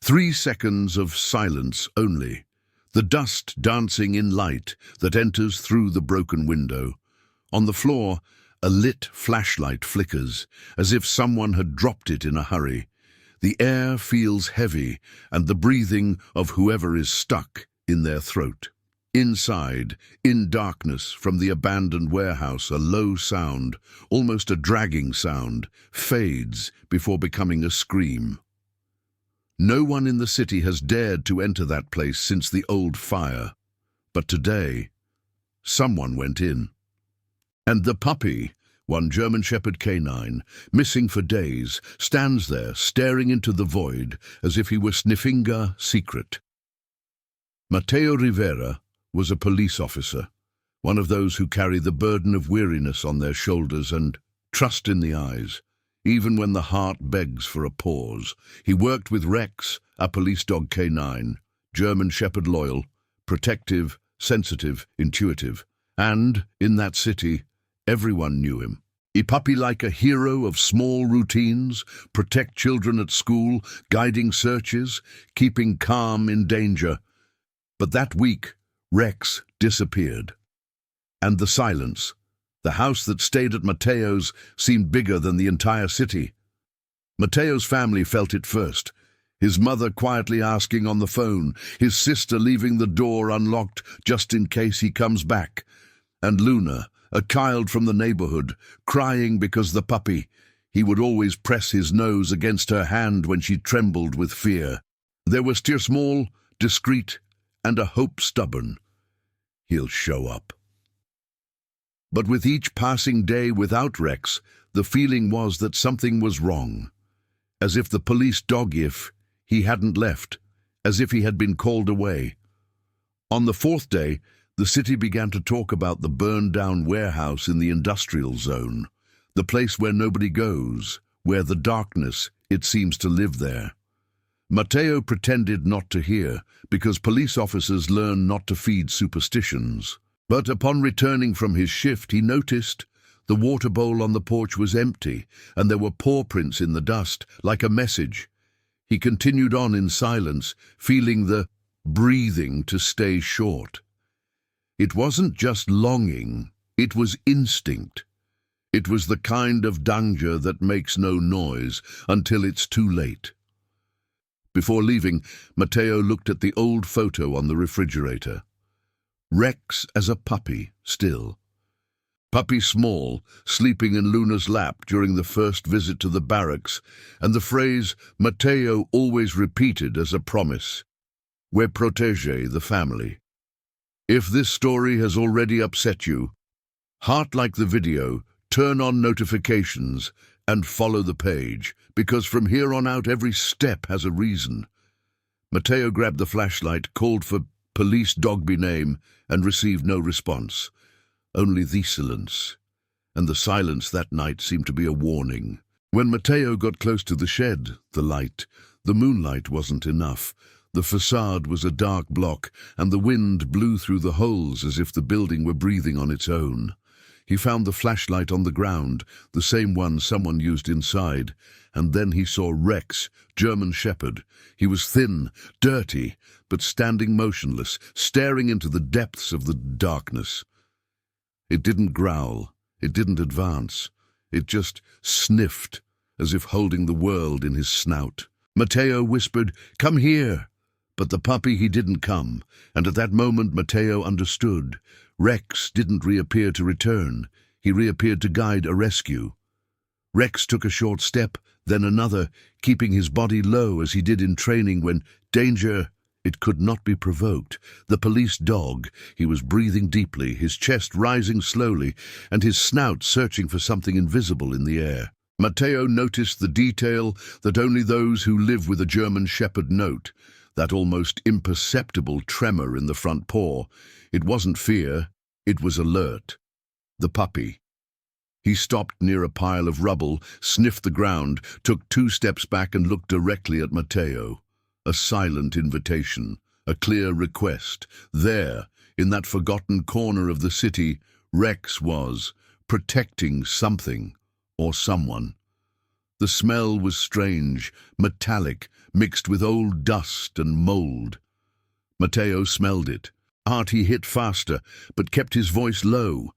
3 seconds of silence only, the dust dancing in light that enters through the broken window. On the floor, a lit flashlight flickers, as if someone had dropped it in a hurry. The air feels heavy, and the breathing of whoever is stuck in their throat. Inside, in darkness, from the abandoned warehouse, a low sound, almost a dragging sound, fades before becoming a scream. No one in the city has dared to enter that place since the old fire. But today, someone went in. And the puppy, one German Shepherd canine, missing for days, stands there staring into the void as if he were sniffing a secret. Mateo Rivera was a police officer, one of those who carry the burden of weariness on their shoulders and trust in the eyes, even when the heart begs for a pause. He worked with Rex, a police dog canine, German Shepherd loyal, protective, sensitive, intuitive, and, in that city, everyone knew him. A puppy like a hero of small routines, protect children at school, guiding searches, keeping calm in danger. But that week, Rex disappeared. And the silence, the house that stayed at Mateo's, seemed bigger than the entire city. Mateo's family felt it first, his mother quietly asking on the phone, his sister leaving the door unlocked just in case he comes back, and Luna, a child from the neighborhood, crying because the puppy, he would always press his nose against her hand when she trembled with fear. There was tear small, discreet, and a hope stubborn. He'll show up. But with each passing day without Rex, the feeling was that something was wrong. As if the police dog he hadn't left, as if he had been called away. On the 4th day, the city began to talk about the burned-down warehouse in the industrial zone, the place where nobody goes, where the darkness, it seems to live there. Mateo pretended not to hear, because police officers learn not to feed superstitions. But upon returning from his shift, he noticed the water bowl on the porch was empty, and there were paw prints in the dust, like a message. He continued on in silence, feeling the breathing to stay short. It wasn't just longing, it was instinct. It was the kind of danger that makes no noise until it's too late. Before leaving, Mateo looked at the old photo on the refrigerator. Rex as a puppy, still. Puppy small, sleeping in Luna's lap during the first visit to the barracks, and the phrase Mateo always repeated as a promise. We protege the family. If this story has already upset you, heart like the video, turn on notifications, and follow the page, because from here on out every step has a reason. Mateo grabbed the flashlight, called for police dogby name, and received no response. Only the silence. And the silence that night seemed to be a warning. When Mateo got close to the shed, the moonlight wasn't enough. The facade was a dark block, and the wind blew through the holes as if the building were breathing on its own. He found the flashlight on the ground, the same one someone used inside, and then he saw Rex, German Shepherd. He was thin, dirty, but standing motionless, staring into the depths of the darkness. It didn't growl, it didn't advance, it just sniffed, as if holding the world in his snout. Mateo whispered, "Come here!" But the puppy, he didn't come, and at that moment Mateo understood. Rex didn't reappear to return, he reappeared to guide a rescue. Rex took a short step, then another, keeping his body low as he did in training when danger, it could not be provoked. The police dog, he was breathing deeply, his chest rising slowly, and his snout searching for something invisible in the air. Mateo noticed the detail that only those who live with a German Shepherd note, that almost imperceptible tremor in the front paw. It wasn't fear, it was alert. The puppy. He stopped near a pile of rubble, sniffed the ground, took 2 steps back and looked directly at Mateo. A silent invitation, a clear request. There, in that forgotten corner of the city, Rex was, protecting something or someone. The smell was strange, metallic, mixed with old dust and mold. Matteo smelled it. Heart he hit faster, but kept his voice low.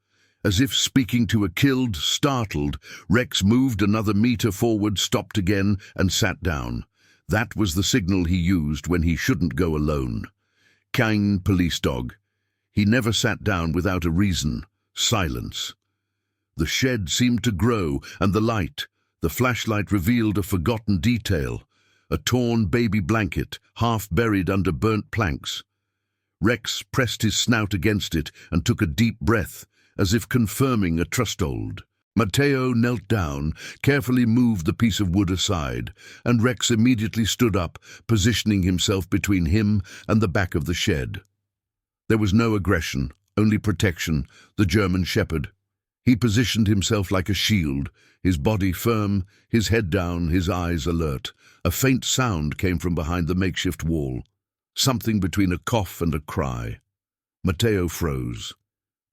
As if speaking to a killed, startled, Rex moved another meter forward, stopped again, and sat down. That was the signal he used when he shouldn't go alone. Kind police dog. He never sat down without a reason. Silence. The shed seemed to grow, and the flashlight revealed a forgotten detail. A torn baby blanket, half buried under burnt planks. Rex pressed his snout against it and took a deep breath, as if confirming a trust-hold. Matteo knelt down, carefully moved the piece of wood aside, and Rex immediately stood up, positioning himself between him and the back of the shed. There was no aggression, only protection, the German shepherd. He positioned himself like a shield, his body firm, his head down, his eyes alert. A faint sound came from behind the makeshift wall, something between a cough and a cry. Matteo froze.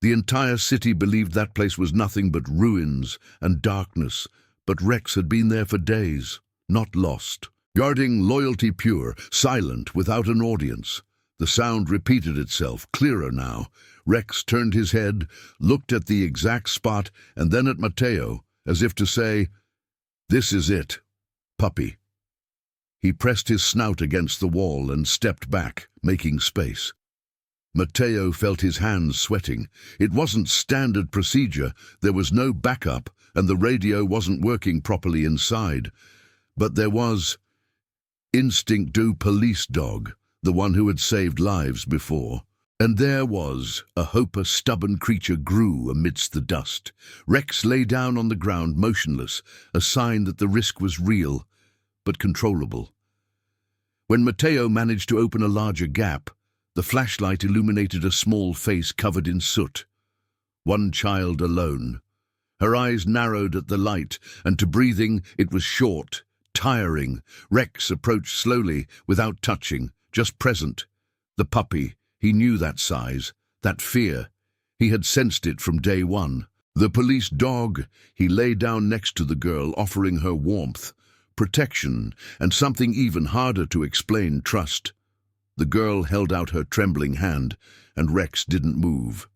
The entire city believed that place was nothing but ruins and darkness, but Rex had been there for days, not lost. Guarding loyalty pure, silent, without an audience. The sound repeated itself, clearer now. Rex turned his head, looked at the exact spot, and then at Matteo, as if to say, "This is it, puppy." He pressed his snout against the wall and stepped back, making space. Matteo felt his hands sweating. It wasn't standard procedure, there was no backup, and the radio wasn't working properly inside. But there was instinct du police dog, the one who had saved lives before. And there was a hope a stubborn creature grew amidst the dust. Rex lay down on the ground, motionless, a sign that the risk was real, but controllable. When Matteo managed to open a larger gap, the flashlight illuminated a small face covered in soot. One child alone. Her eyes narrowed at the light, and to breathing it was short, tiring. Rex approached slowly, without touching, just present. The puppy. He knew that size, that fear. He had sensed it from day one. The police dog. He lay down next to the girl, offering her warmth, protection, and something even harder to explain, trust. The girl held out her trembling hand, and Rex didn't move.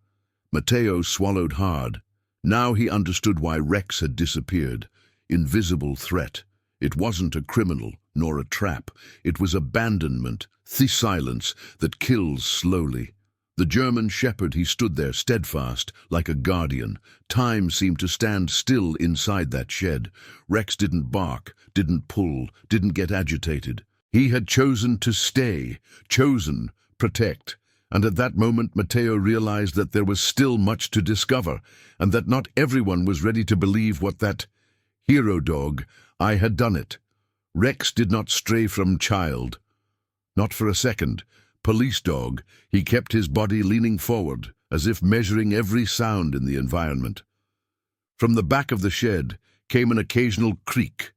Matteo swallowed hard. Now he understood why Rex had disappeared. Invisible threat. It wasn't a criminal, nor a trap. It was abandonment, the silence that kills slowly. The German shepherd, he stood there, steadfast, like a guardian. Time seemed to stand still inside that shed. Rex didn't bark, didn't pull, didn't get agitated. He had chosen to stay, chosen, protect. And at that moment Matteo realized that there was still much to discover, and that not everyone was ready to believe what that hero dog, I had done it. Rex did not stray from child. Not for a second. Police dog, he kept his body leaning forward, as if measuring every sound in the environment. From the back of the shed came an occasional creak,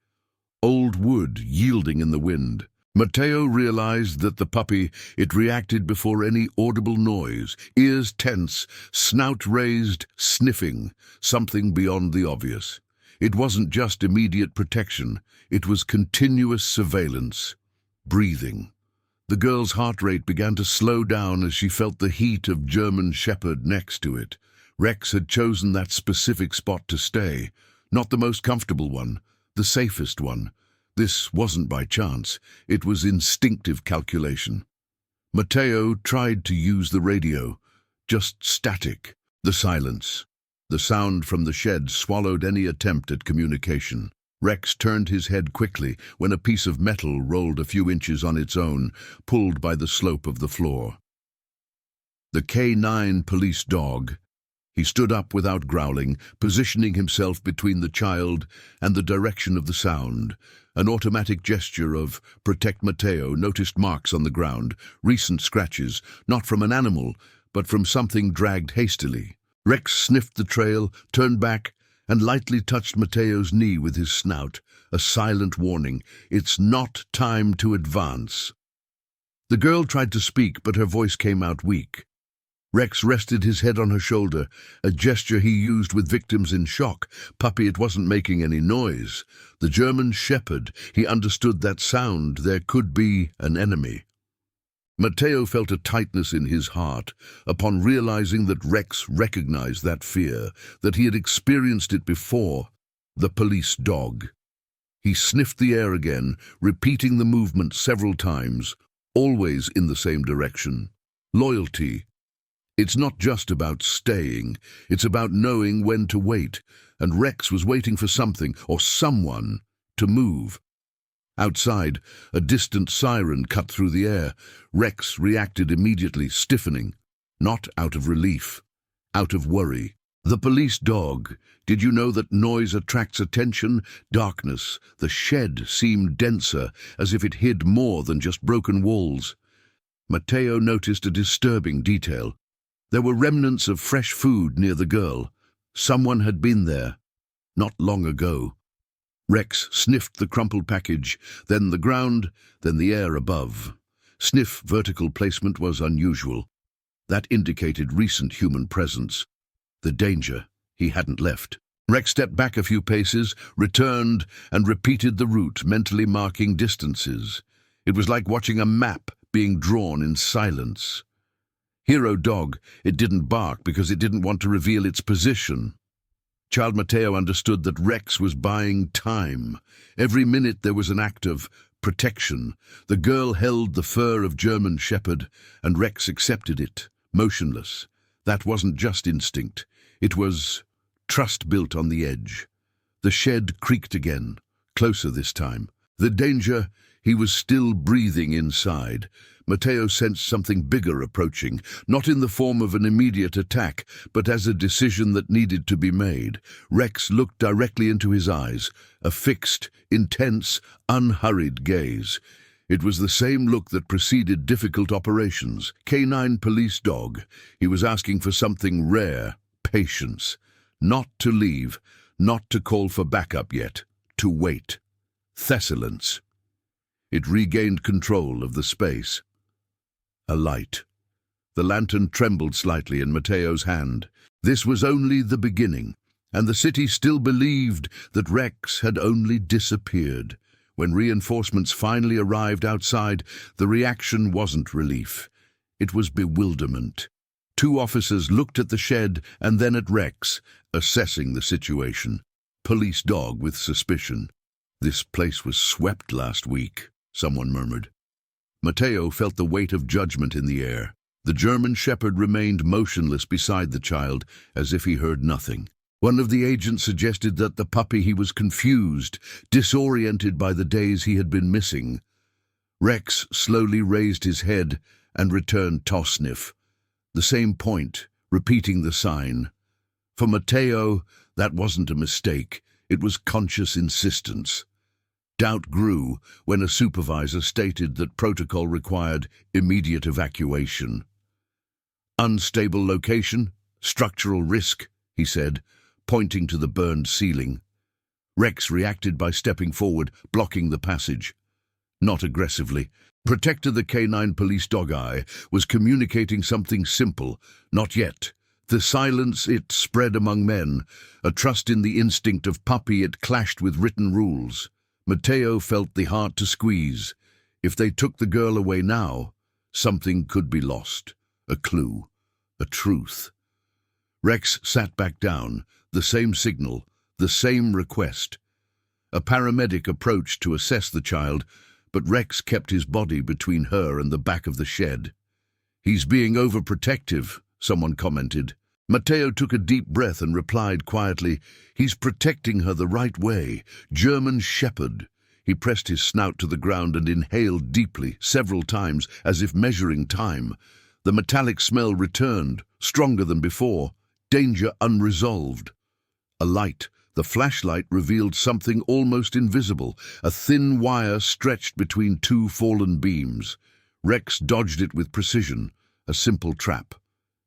old wood yielding in the wind. Matteo realized that the puppy, it reacted before any audible noise, ears tense, snout raised, sniffing, something beyond the obvious. It wasn't just immediate protection, it was continuous surveillance, breathing. The girl's heart rate began to slow down as she felt the heat of German shepherd next to it. Rex had chosen that specific spot to stay, not the most comfortable one, the safest one. This wasn't by chance, it was instinctive calculation. Matteo tried to use the radio, just static, the silence. The sound from the shed swallowed any attempt at communication. Rex turned his head quickly when a piece of metal rolled a few inches on its own, pulled by the slope of the floor. The K9 police dog. He stood up without growling, positioning himself between the child and the direction of the sound. An automatic gesture of protect. Matteo noticed marks on the ground, recent scratches, not from an animal, but from something dragged hastily. Rex sniffed the trail, turned back, and lightly touched Matteo's knee with his snout, a silent warning. It's not time to advance. The girl tried to speak, but her voice came out weak. Rex rested his head on her shoulder, a gesture he used with victims in shock. Puppy, it wasn't making any noise. The German shepherd, he understood that sound. There could be an enemy. Matteo felt a tightness in his heart upon realizing that Rex recognized that fear, that he had experienced it before. The police dog. He sniffed the air again, repeating the movement several times, always in the same direction. Loyalty. It's not just about staying, it's about knowing when to wait, and Rex was waiting for something or someone to move. Outside, a distant siren cut through the air. Rex reacted immediately, stiffening, not out of relief, out of worry. The police dog. Did you know that noise attracts attention? Darkness. The shed seemed denser, as if it hid more than just broken walls. Matteo noticed a disturbing detail. There were remnants of fresh food near the girl. Someone had been there, not long ago. Rex sniffed the crumpled package, then the ground, then the air above. Sniff vertical placement was unusual. That indicated recent human presence. The danger he hadn't left. Rex stepped back a few paces, returned, and repeated the route, mentally marking distances. It was like watching a map being drawn in silence. Hero dog, it didn't bark because it didn't want to reveal its position. Child Matteo understood that Rex was buying time. Every minute there was an act of protection. The girl held the fur of German shepherd, and Rex accepted it, motionless. That wasn't just instinct. It was trust built on the edge. The shed creaked again, closer this time. The danger, he was still breathing inside. Matteo sensed something bigger approaching, not in the form of an immediate attack, but as a decision that needed to be made. Rex looked directly into his eyes, a fixed, intense, unhurried gaze. It was the same look that preceded difficult operations. Canine police dog. He was asking for something rare, patience. Not to leave, not to call for backup yet, to wait. Thessalence. It regained control of the space. A light. The lantern trembled slightly in Matteo's hand. This was only the beginning, and the city still believed that Rex had only disappeared. When reinforcements finally arrived outside, the reaction wasn't relief. It was bewilderment. Two officers looked at the shed and then at Rex, assessing the situation. Police dog with suspicion. This place was swept last week, someone murmured. Matteo felt the weight of judgment in the air. The German shepherd remained motionless beside the child, as if he heard nothing. One of the agents suggested that the puppy he was confused, disoriented by the days he had been missing. Rex slowly raised his head and returned toss-sniff. The same point, repeating the sign. For Matteo, that wasn't a mistake. It was conscious insistence. Doubt grew when a supervisor stated that protocol required immediate evacuation. Unstable location, structural risk, he said, pointing to the burned ceiling. Rex reacted by stepping forward, blocking the passage. Not aggressively. Protector the canine police dog eye was communicating something simple. Not yet. The silence it spread among men, a trust in the instinct of puppy it clashed with written rules. Matteo felt the heart to squeeze. If they took the girl away now, something could be lost. A clue. A truth. Rex sat back down, the same signal, the same request. A paramedic approached to assess the child, but Rex kept his body between her and the back of the shed. "He's being overprotective," someone commented. Matteo took a deep breath and replied quietly, "He's protecting her the right way. German shepherd." He pressed his snout to the ground and inhaled deeply, several times, as if measuring time. The metallic smell returned, stronger than before. Danger unresolved. A light. The flashlight revealed something almost invisible, a thin wire stretched between two fallen beams. Rex dodged it with precision, a simple trap,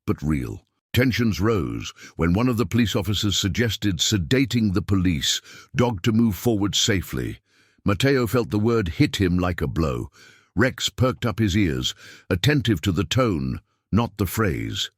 but real. Tensions rose when one of the police officers suggested sedating the police, dog to move forward safely. Matteo felt the word hit him like a blow. Rex perked up his ears, attentive to the tone, not the phrase.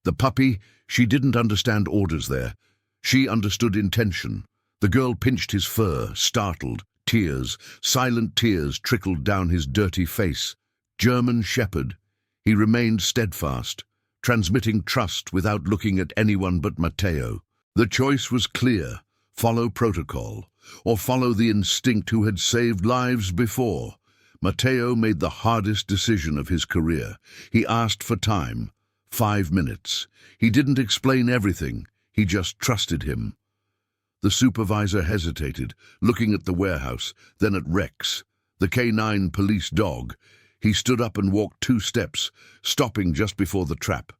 The puppy, she didn't understand orders there. She understood intention. The girl pinched his fur, startled. Tears, silent tears, trickled down his dirty face. German Shepherd. He remained steadfast, transmitting trust without looking at anyone but Matteo. The choice was clear: follow protocol, or follow the instinct who had saved lives before. Matteo made the hardest decision of his career. He asked for time, 5 minutes. He didn't explain everything, he just trusted him. The supervisor hesitated, looking at the warehouse, then at Rex, the canine police dog. He stood up and walked 2 steps, stopping just before the trap.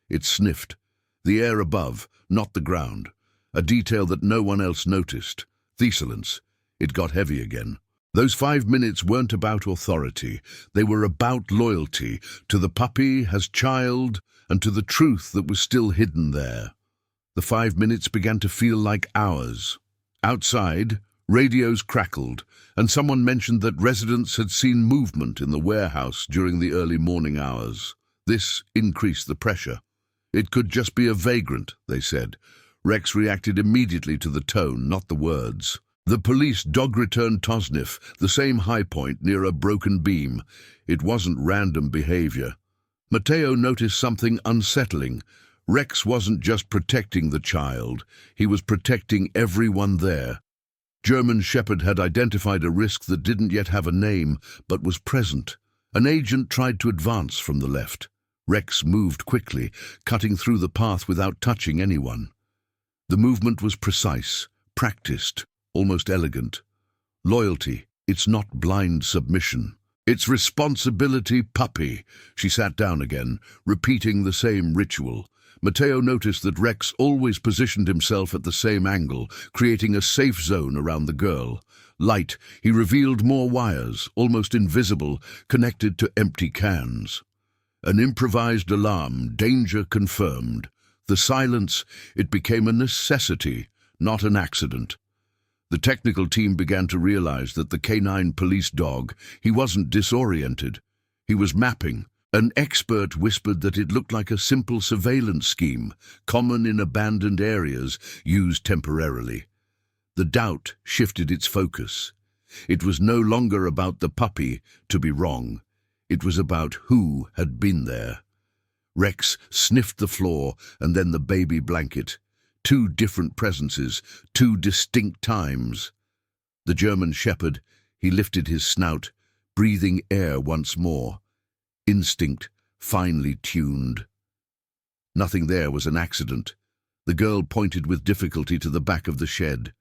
It sniffed. The air above, not the ground. A detail that no one else noticed. Thessalence. It got heavy again. Those 5 minutes weren't about authority. They were about loyalty, to the puppy as child, and to the truth that was still hidden there. The 5 minutes began to feel like hours. Outside, radios crackled, and someone mentioned that residents had seen movement in the warehouse during the early morning hours. This increased the pressure. It could just be a vagrant, they said. Rex reacted immediately to the tone, not the words. The police dog returned Tosniff, the same high point near a broken beam. It wasn't random behavior. Matteo noticed something unsettling. Rex wasn't just protecting the child, he was protecting everyone there. German Shepherd had identified a risk that didn't yet have a name, but was present. An agent tried to advance from the left. Rex moved quickly, cutting through the path without touching anyone. The movement was precise, practiced, almost elegant. Loyalty, it's not blind submission. It's responsibility, puppy. She sat down again, repeating the same ritual. Matteo noticed that Rex always positioned himself at the same angle, creating a safe zone around the girl. Light, he revealed more wires, almost invisible, connected to empty cans. An improvised alarm, danger confirmed. The silence, it became a necessity, not an accident. The technical team began to realize that the canine police dog, he wasn't disoriented. He was mapping. An expert whispered that it looked like a simple surveillance scheme, common in abandoned areas, used temporarily. The doubt shifted its focus. It was no longer about the puppy, to be wrong. It was about who had been there. Rex sniffed the floor and then the baby blanket. 2 different presences, 2 distinct times. The German Shepherd, he lifted his snout, breathing air once more. Instinct, finely tuned. Nothing there was an accident. The girl pointed with difficulty to the back of the shed.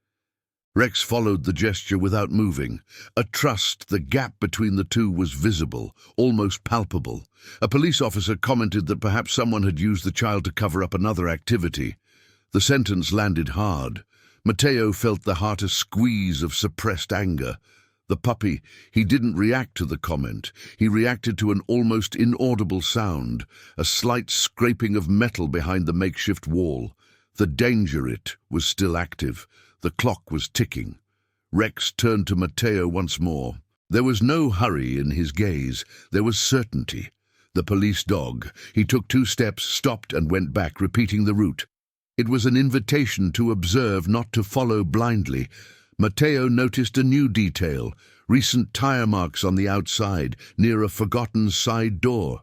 Rex followed the gesture without moving. A trust, the gap between the two was visible, almost palpable. A police officer commented that perhaps someone had used the child to cover up another activity. The sentence landed hard. Matteo felt the heart a squeeze of suppressed anger. The puppy, he didn't react to the comment. He reacted to an almost inaudible sound, a slight scraping of metal behind the makeshift wall. The danger it was still active. The clock was ticking. Rex turned to Matteo once more. There was no hurry in his gaze. There was certainty. The police dog, he took 2 steps, stopped and went back, repeating the route. It was an invitation to observe, not to follow blindly. Matteo noticed a new detail, recent tire marks on the outside, near a forgotten side door.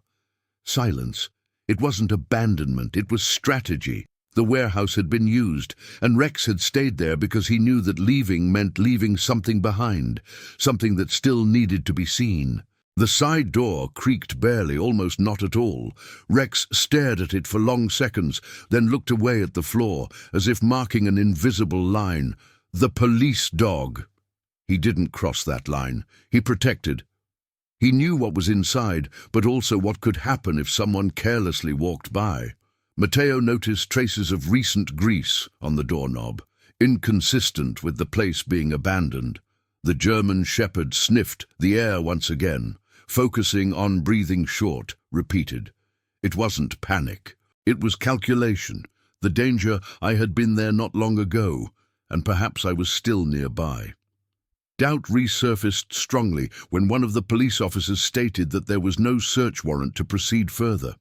Silence. It wasn't abandonment, it was strategy. The warehouse had been used, and Rex had stayed there because he knew that leaving meant leaving something behind, something that still needed to be seen. The side door creaked barely, almost not at all. Rex stared at it for long seconds, then looked away at the floor, as if marking an invisible line. The police dog. He didn't cross that line. He protected. He knew what was inside, but also what could happen if someone carelessly walked by. Matteo noticed traces of recent grease on the doorknob, inconsistent with the place being abandoned. The German Shepherd sniffed the air once again, focusing on breathing short, repeated. It wasn't panic. It was calculation. The danger, I had been there not long ago, and perhaps I was still nearby. Doubt resurfaced strongly when one of the police officers stated that there was no search warrant to proceed further.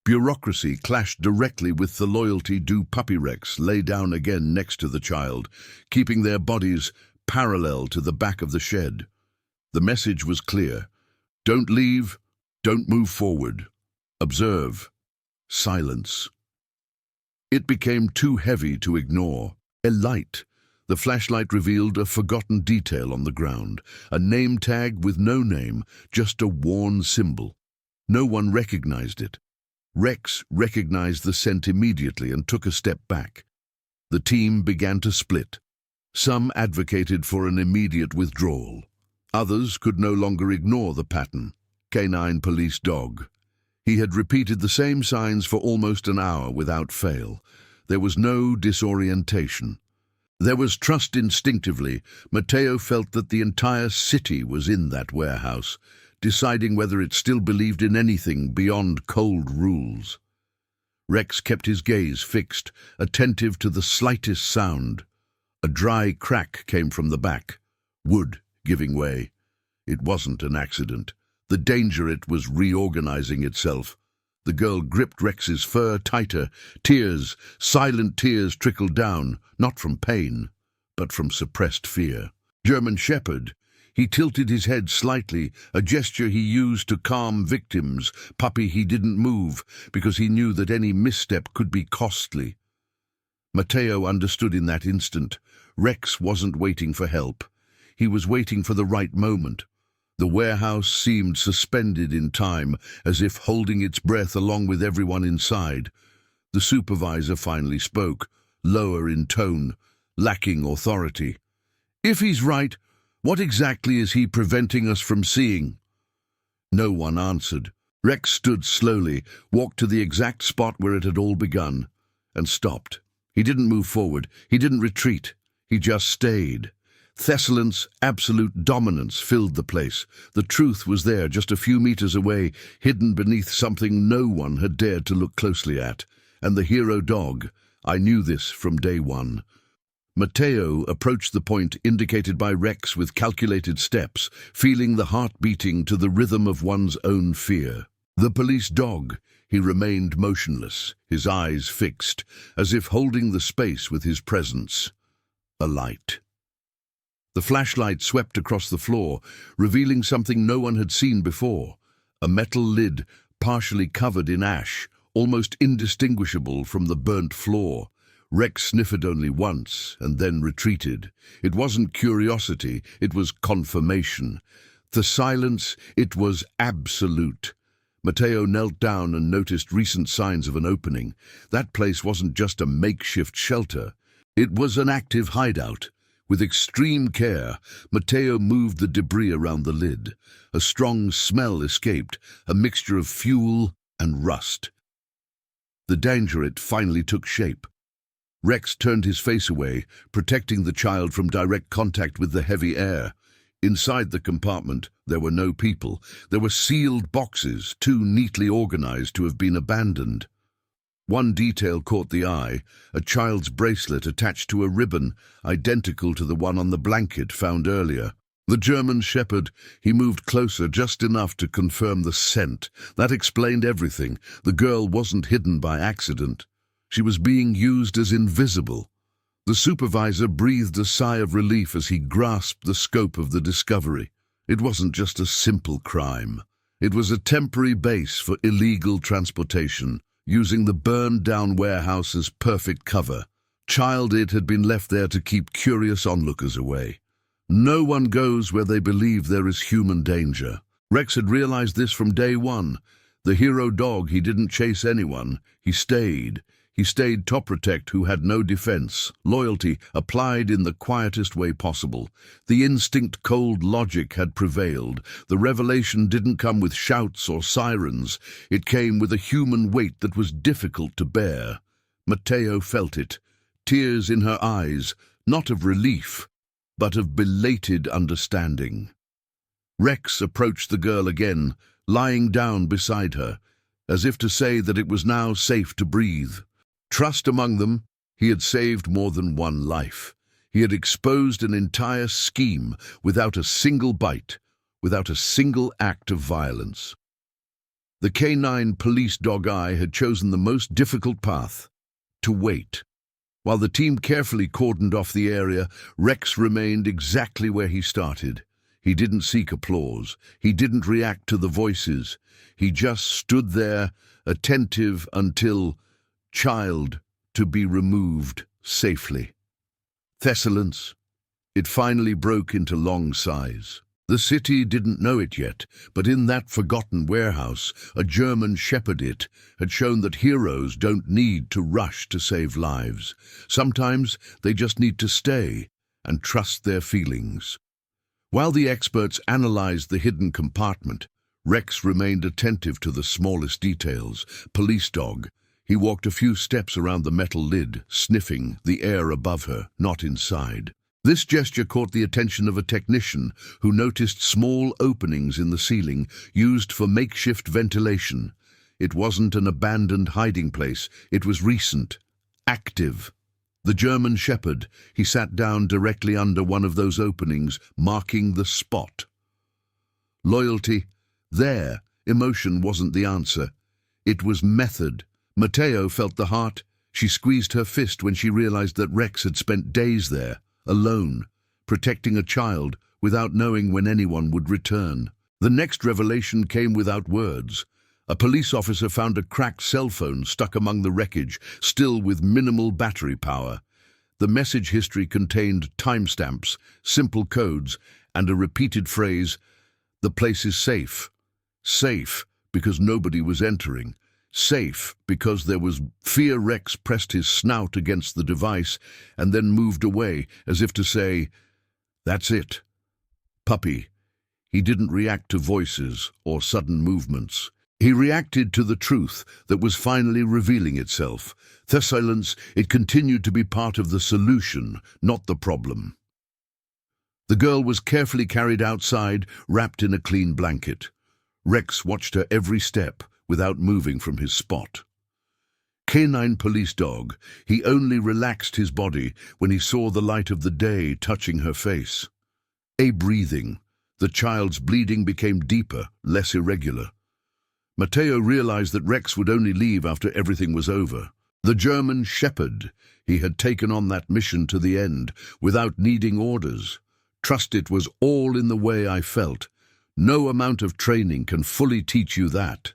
Bureaucracy clashed directly with the loyalty due. Puppy Rex lay down again next to the child, keeping their bodies parallel to the back of the shed. The message was clear. Don't leave, don't move forward. Observe. Silence. It became too heavy to ignore. A light. The flashlight revealed a forgotten detail on the ground, a name tag with no name, just a worn symbol. No one recognized it. Rex recognized the scent immediately and took a step back. The team began to split. Some advocated for an immediate withdrawal. Others could no longer ignore the pattern. Canine police dog. He had repeated the same signs for almost an hour without fail. There was no disorientation. There was trust instinctively. Mateo felt that the entire city was in that warehouse, deciding whether it still believed in anything beyond cold rules. Rex kept his gaze fixed, attentive to the slightest sound. A dry crack came from the back, wood giving way. It wasn't an accident. The danger it was reorganizing itself. The girl gripped Rex's fur tighter. Tears, silent tears trickled down, not from pain, but from suppressed fear. German Shepherd. He tilted his head slightly, a gesture he used to calm victims. Puppy, he didn't move, because he knew that any misstep could be costly. Mateo understood in that instant. Rex wasn't waiting for help. He was waiting for the right moment. The warehouse seemed suspended in time, as if holding its breath along with everyone inside. The supervisor finally spoke, lower in tone, lacking authority. "If he's right, what exactly is he preventing us from seeing?" No one answered. Rex stood slowly, walked to the exact spot where it had all begun, and stopped. He didn't move forward. He didn't retreat. He just stayed. Thessalon's absolute dominance filled the place. The truth was there, just a few meters away, hidden beneath something no one had dared to look closely at. And the hero dog. I knew this from day one. Mateo approached the point indicated by Rex with calculated steps, feeling the heart beating to the rhythm of one's own fear. The police dog. He remained motionless, his eyes fixed, as if holding the space with his presence. A light. The flashlight swept across the floor, revealing something no one had seen before. A metal lid, partially covered in ash, almost indistinguishable from the burnt floor. Rex sniffed only once, and then retreated. It wasn't curiosity, it was confirmation. The silence, it was absolute. Mateo knelt down and noticed recent signs of an opening. That place wasn't just a makeshift shelter. It was an active hideout. With extreme care, Mateo moved the debris around the lid. A strong smell escaped, a mixture of fuel and rust. The danger it finally took shape. Rex turned his face away, protecting the child from direct contact with the heavy air. Inside the compartment, there were no people. There were sealed boxes, too neatly organized to have been abandoned. One detail caught the eye, a child's bracelet attached to a ribbon, identical to the one on the blanket found earlier. The German Shepherd, he moved closer just enough to confirm the scent. That explained everything. The girl wasn't hidden by accident. She was being used as invisible. The supervisor breathed a sigh of relief as he grasped the scope of the discovery. It wasn't just a simple crime. It was a temporary base for illegal transportation, using the burned-down warehouse as perfect cover. Child it had been left there to keep curious onlookers away. No one goes where they believe there is human danger. Rex had realized this from day one. The hero dog, he didn't chase anyone. He stayed. He stayed top protect who had no defense. Loyalty applied in the quietest way possible. The instinct cold logic had prevailed. The revelation didn't come with shouts or sirens. It came with a human weight that was difficult to bear. Mateo felt it. Tears in her eyes, not of relief, but of belated understanding. Rex approached the girl again, lying down beside her, as if to say that it was now safe to breathe. Trust among them, he had saved more than one life. He had exposed an entire scheme without a single bite, without a single act of violence. The canine police dog eye had chosen the most difficult path: to wait. While the team carefully cordoned off the area, Rex remained exactly where he started. He didn't seek applause. He didn't react to the voices. He just stood there, attentive until child to be removed safely. Thessalon's. It finally broke into long sighs. The city didn't know it yet, but in that forgotten warehouse, a German shepherd had shown that heroes don't need to rush to save lives. Sometimes they just need to stay and trust their feelings. While the experts analyzed the hidden compartment, Rex remained attentive to the smallest details. Police dog. He walked a few steps around the metal lid, sniffing the air above her, not inside. This gesture caught the attention of a technician who noticed small openings in the ceiling used for makeshift ventilation. It wasn't an abandoned hiding place. It was recent, active. The German shepherd, he sat down directly under one of those openings, marking the spot. Loyalty. There, emotion wasn't the answer. It was method. Matteo felt the heart. She squeezed her fist when she realized that Rex had spent days there, alone, protecting a child without knowing when anyone would return. The next revelation came without words. A police officer found a cracked cell phone stuck among the wreckage, still with minimal battery power. The message history contained timestamps, simple codes, and a repeated phrase, "The place is safe." Safe because nobody was entering. Safe because there was fear. Rex pressed his snout against the device and then moved away, as if to say, "That's it. Puppy." He didn't react to voices or sudden movements. He reacted to the truth that was finally revealing itself. Thessalon's. It continued to be part of the solution, not the problem. The girl was carefully carried outside, wrapped in a clean blanket. Rex watched her every step, without moving from his spot. Canine police dog, he only relaxed his body when he saw the light of the day touching her face. A breathing. The child's bleeding became deeper, less irregular. Matteo realized that Rex would only leave after everything was over. The German shepherd, he had taken on that mission to the end, without needing orders. Trust it was all in the way I felt. No amount of training can fully teach you that.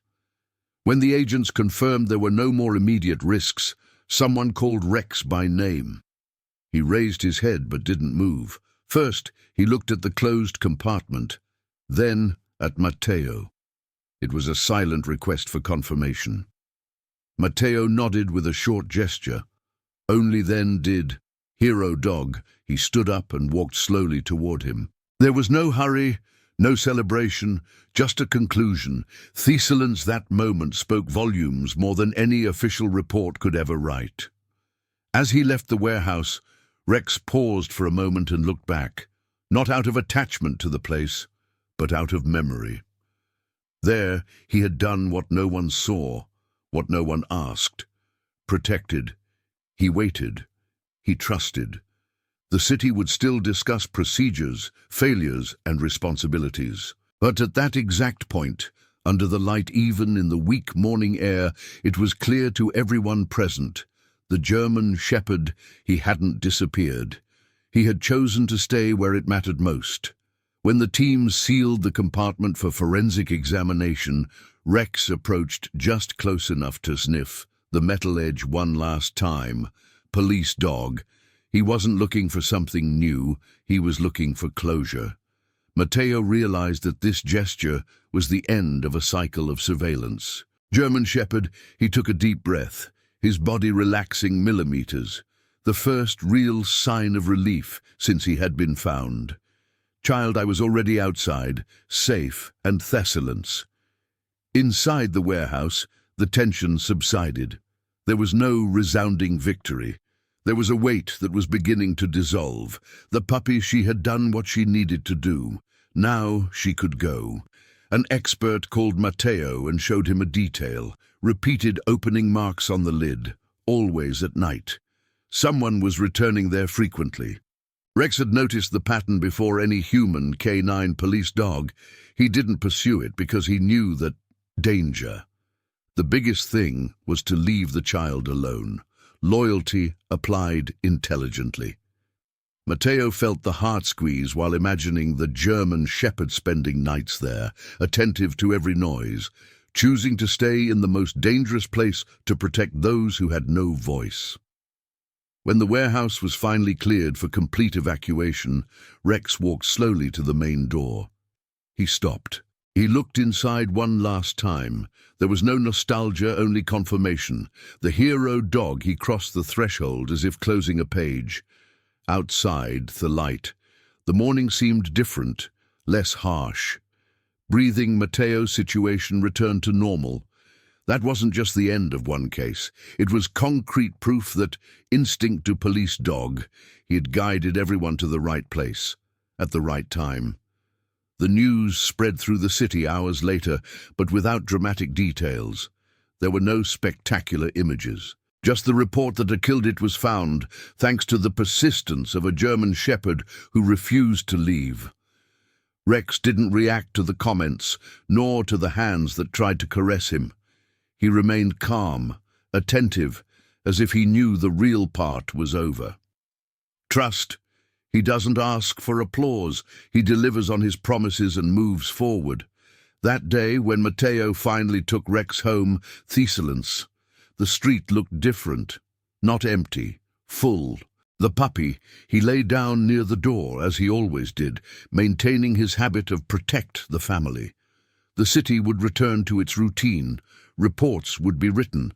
When the agents confirmed there were no more immediate risks, someone called Rex by name. He raised his head but didn't move. First, he looked at the closed compartment, then at Matteo. It was a silent request for confirmation. Matteo nodded with a short gesture. Only then did hero dog. He stood up and walked slowly toward him. There was no hurry, no celebration, just a conclusion. Thessalon's that moment spoke volumes more than any official report could ever write. As he left the warehouse, Rex paused for a moment and looked back, not out of attachment to the place, but out of memory. There, he had done what no one saw, what no one asked. Protected. He waited. He trusted. The city would still discuss procedures, failures, and responsibilities. But at that exact point, under the light even in the weak morning air, it was clear to everyone present. The German shepherd, he hadn't disappeared. He had chosen to stay where it mattered most. When the team sealed the compartment for forensic examination, Rex approached just close enough to sniff the metal edge one last time. Police dog. He wasn't looking for something new, he was looking for closure. Matteo realized that this gesture was the end of a cycle of surveillance. German shepherd, he took a deep breath, his body relaxing millimeters, the first real sign of relief since he had been found. Child, I was already outside, safe and Thessalon's. Inside the warehouse, the tension subsided. There was no resounding victory. There was a weight that was beginning to dissolve. The puppy, she had done what she needed to do. Now she could go. An expert called Matteo and showed him a detail. Repeated opening marks on the lid, always at night. Someone was returning there frequently. Rex had noticed the pattern before any human canine police dog. He didn't pursue it because he knew that Danger. The biggest thing was to leave the child alone. Loyalty applied intelligently. Matteo felt the heart squeeze while imagining the German shepherd spending nights there, attentive to every noise, choosing to stay in the most dangerous place to protect those who had no voice. When the warehouse was finally cleared for complete evacuation, Rex walked slowly to the main door. He stopped. He looked inside one last time. There was no nostalgia, only confirmation. The hero dog, he crossed the threshold as if closing a page. Outside, the light. The morning seemed different, less harsh. Breathing, Matteo's situation returned to normal. That wasn't just the end of one case. It was concrete proof that, instinct to police dog, he had guided everyone to the right place, at the right time. The news spread through the city hours later, but without dramatic details. There were no spectacular images. Just the report that a killed was found, thanks to the persistence of a German shepherd who refused to leave. Rex didn't react to the comments, nor to the hands that tried to caress him. He remained calm, attentive, as if he knew the real part was over. Trust. He doesn't ask for applause. He delivers on his promises and moves forward. That day, when Matteo finally took Rex home, Thessalon's, the street looked different, not empty, full. The puppy, he lay down near the door, as he always did, maintaining his habit of protect the family. The city would return to its routine. Reports would be written,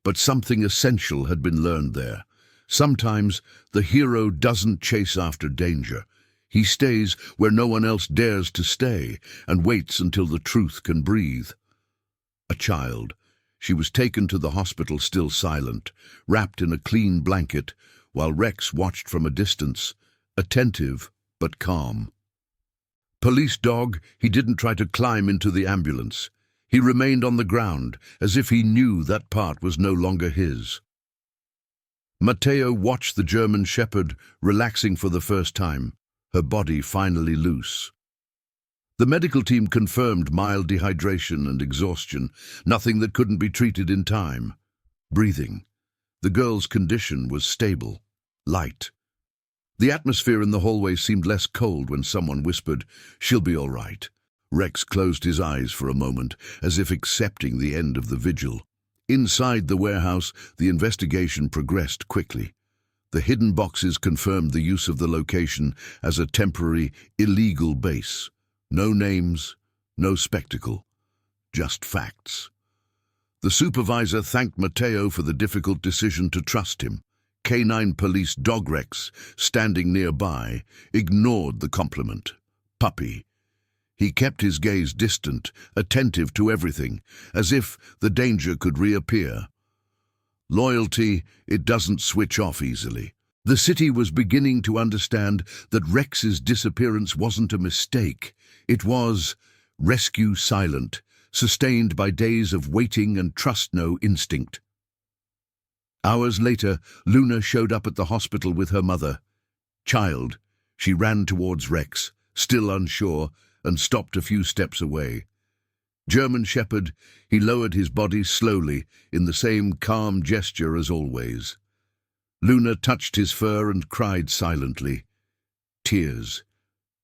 but something essential had been learned there. Sometimes the hero doesn't chase after danger. He stays where no one else dares to stay and waits until the truth can breathe. A child. She was taken to the hospital still silent, wrapped in a clean blanket, while Rex watched from a distance, attentive but calm. Police dog, he didn't try to climb into the ambulance. He remained on the ground, as if he knew that part was no longer his. Matteo watched the German shepherd, relaxing for the first time, her body finally loose. The medical team confirmed mild dehydration and exhaustion, nothing that couldn't be treated in time. Breathing. The girl's condition was stable, light. The atmosphere in the hallway seemed less cold when someone whispered, "She'll be all right." Rex closed his eyes for a moment, as if accepting the end of the vigil. Inside the warehouse, the investigation progressed quickly. The hidden boxes confirmed the use of the location as a temporary, illegal base. No names, no spectacle, just facts. The supervisor thanked Matteo for the difficult decision to trust him. Canine police dog Rex, standing nearby, ignored the compliment. Puppy. He kept his gaze distant, attentive to everything, as if the danger could reappear. Loyalty, it doesn't switch off easily. The city was beginning to understand that Rex's disappearance wasn't a mistake. It was rescue silent, sustained by days of waiting and trust-no instinct. Hours later, Luna showed up at the hospital with her mother. Child, she ran towards Rex, still unsure, and stopped a few steps away. German shepherd, he lowered his body slowly, in the same calm gesture as always. Luna touched his fur and cried silently. Tears.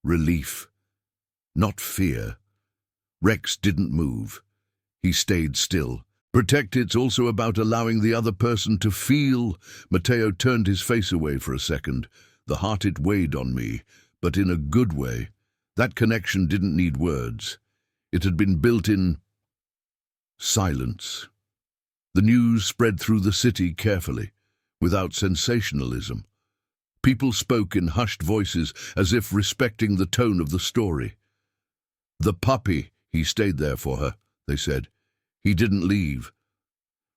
Relief. Not fear. Rex didn't move. He stayed still. Protect, it's also about allowing the other person to feel. Matteo turned his face away for a second. The heart, it weighed on me, but in a good way. That connection didn't need words. It had been built in silence. The news spread through the city carefully, without sensationalism. People spoke in hushed voices as if respecting the tone of the story. The puppy, he stayed there for her, they said. He didn't leave.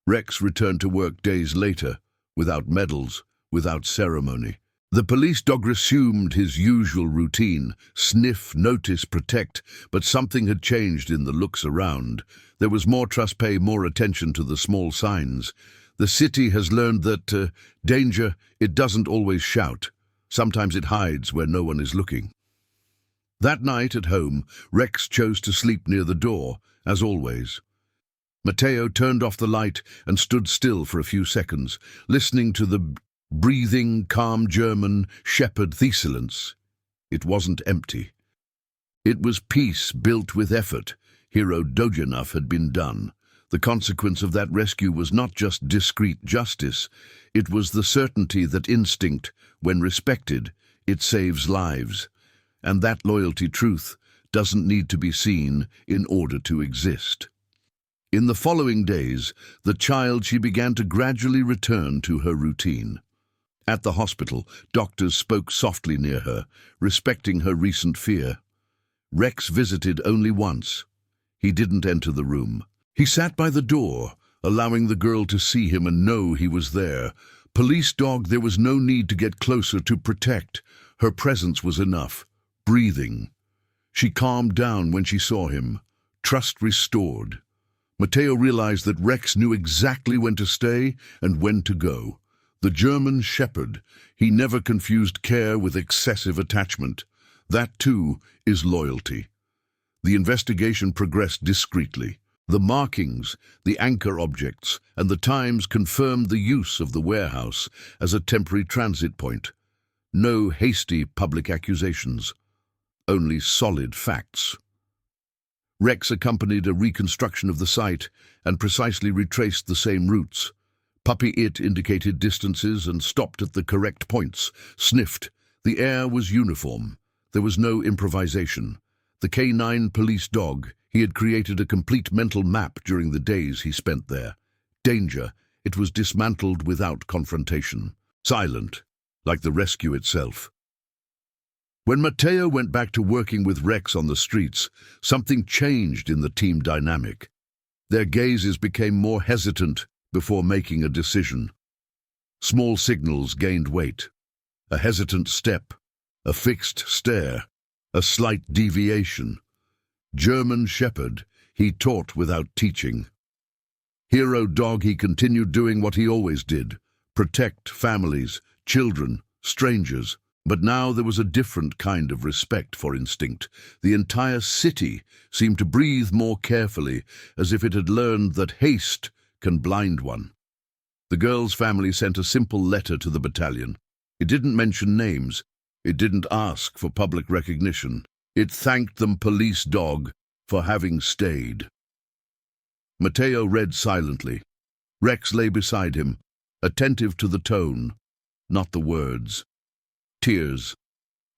Rex returned to work days later, without medals, without ceremony. The police dog resumed his usual routine, sniff, notice, protect, but something had changed in the looks around. There was more trust, pay more attention to the small signs. The city has learned that danger, it doesn't always shout. Sometimes it hides where no one is looking. That night at home, Rex chose to sleep near the door, as always. Matteo turned off the light and stood still for a few seconds, listening to the breathing, calm German shepherd thesilence. It wasn't empty. It was peace built with effort. Hero Dojanov had been done. The consequence of that rescue was not just discreet justice, it was the certainty that instinct, when respected, it saves lives. And that loyalty truth doesn't need to be seen in order to exist. In the following days, she began to gradually return to her routine. At the hospital, doctors spoke softly near her, respecting her recent fear. Rex visited only once. He didn't enter the room. He sat by the door, allowing the girl to see him and know he was there. Police dog, there was no need to get closer to protect. Her presence was enough. Breathing. She calmed down when she saw him. Trust restored. Matteo realized that Rex knew exactly when to stay and when to go. The German shepherd, he never confused care with excessive attachment. That, too, is loyalty. The investigation progressed discreetly. The markings, the anchor objects, and the times confirmed the use of the warehouse as a temporary transit point. No hasty public accusations, only solid facts. Rex accompanied a reconstruction of the site and precisely retraced the same routes. Puppy It indicated distances and stopped at the correct points, sniffed. The air was uniform. There was no improvisation. The K9 police dog, he had created a complete mental map during the days he spent there. Danger, it was dismantled without confrontation. Silent, like the rescue itself. When Matteo went back to working with Rex on the streets, something changed in the team dynamic. Their gazes became more hesitant before making a decision. Small signals gained weight. A hesitant step, a fixed stare, a slight deviation. German shepherd, he taught without teaching. Hero dog, he continued doing what he always did, protect families, children, strangers. But now there was a different kind of respect for instinct. The entire city seemed to breathe more carefully, as if it had learned that haste can blind one. The girl's family sent a simple letter to the battalion. It didn't mention names. It didn't ask for public recognition. It thanked them, police dog, for having stayed. Matteo read silently. Rex lay beside him, attentive to the tone, not the words. Tears.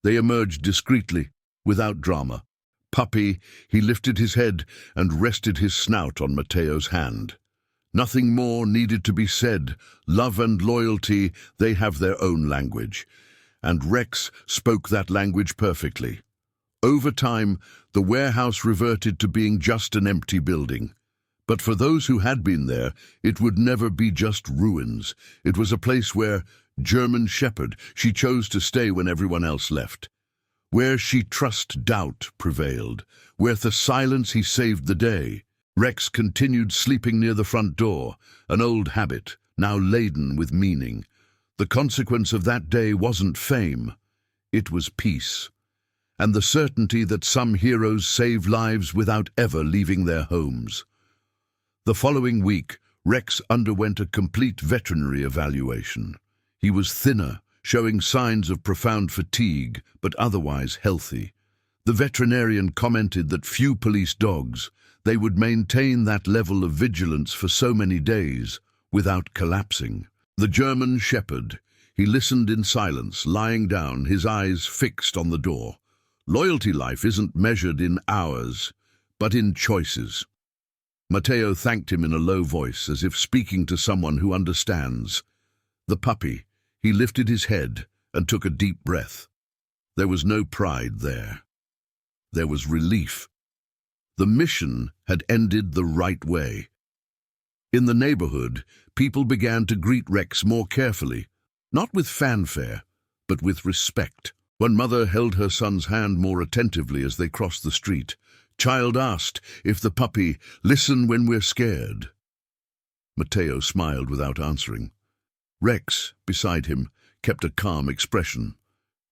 They emerged discreetly, without drama. Puppy, he lifted his head and rested his snout on Matteo's hand. Nothing more needed to be said. Love and loyalty, they have their own language. And Rex spoke that language perfectly. Over time, the warehouse reverted to being just an empty building. But for those who had been there, it would never be just ruins. It was a place where, German shepherd, she chose to stay when everyone else left. Where she trust doubt prevailed. Where the silence he saved the day. Rex continued sleeping near the front door, an old habit, now laden with meaning. The consequence of that day wasn't fame. It was peace. And the certainty that some heroes save lives without ever leaving their homes. The following week, Rex underwent a complete veterinary evaluation. He was thinner, showing signs of profound fatigue, but otherwise healthy. The veterinarian commented that few police dogs, they would maintain that level of vigilance for so many days, without collapsing. The German shepherd, he listened in silence, lying down, his eyes fixed on the door. Loyalty life isn't measured in hours, but in choices. Matteo thanked him in a low voice, as if speaking to someone who understands. The puppy, he lifted his head and took a deep breath. There was no pride there. There was relief. The mission had ended the right way. In the neighborhood, people began to greet Rex more carefully, not with fanfare, but with respect. One mother held her son's hand more attentively as they crossed the street. Child asked if the puppy, listen when we're scared. Matteo smiled without answering. Rex, beside him, kept a calm expression.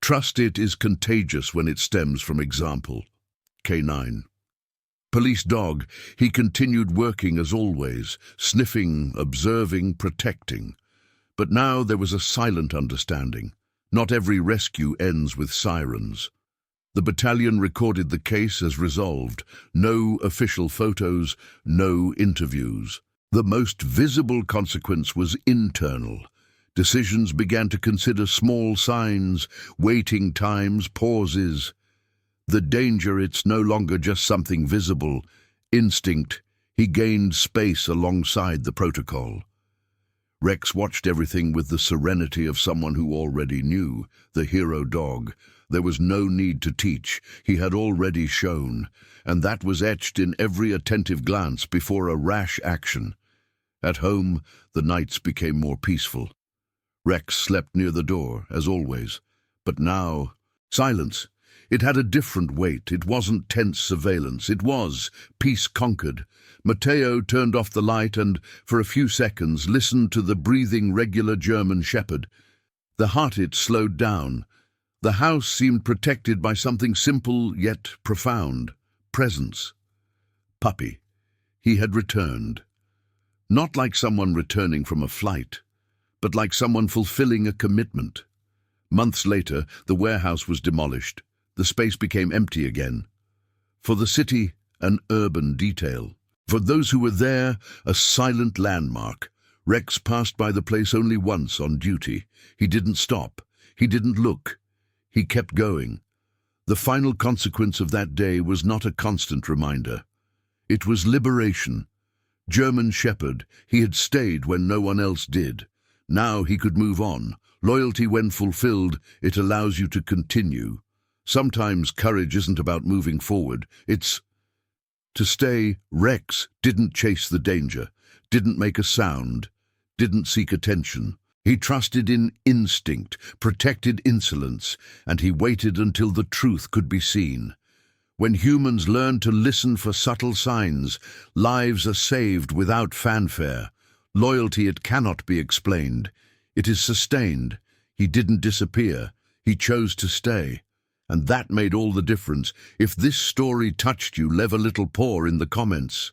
Trust it is contagious when it stems from example. K9. Police dog, he continued working as always, sniffing, observing, protecting. But now there was a silent understanding. Not every rescue ends with sirens. The battalion recorded the case as resolved. No official photos, no interviews. The most visible consequence was internal. Decisions began to consider small signs, waiting times, pauses. The danger, it's no longer just something visible. Instinct, he gained space alongside the protocol. Rex watched everything with the serenity of someone who already knew, the hero dog. There was no need to teach, he had already shown, and that was etched in every attentive glance before a rash action. At home, the nights became more peaceful. Rex slept near the door, as always, but now, silence. It had a different weight. It wasn't tense surveillance. It was peace conquered. Matteo turned off the light and, for a few seconds, listened to the breathing, regular German shepherd. The heartbeat slowed down. The house seemed protected by something simple yet profound. Presence. Puppy. He had returned. Not like someone returning from a flight, but like someone fulfilling a commitment. Months later, the warehouse was demolished. The space became empty again. For the city, an urban detail. For those who were there, a silent landmark. Rex passed by the place only once on duty. He didn't stop. He didn't look. He kept going. The final consequence of that day was not a constant reminder. It was liberation. German shepherd, he had stayed when no one else did. Now he could move on. Loyalty, when fulfilled, it allows you to continue. Sometimes courage isn't about moving forward, it's to stay. Rex didn't chase the danger, didn't make a sound, didn't seek attention. He trusted in instinct, protected insolence, and he waited until the truth could be seen. When humans learn to listen for subtle signs, lives are saved without fanfare. Loyalty, it cannot be explained. It is sustained. He didn't disappear. He chose to stay. And that made all the difference. If this story touched you, leave a little paw in the comments.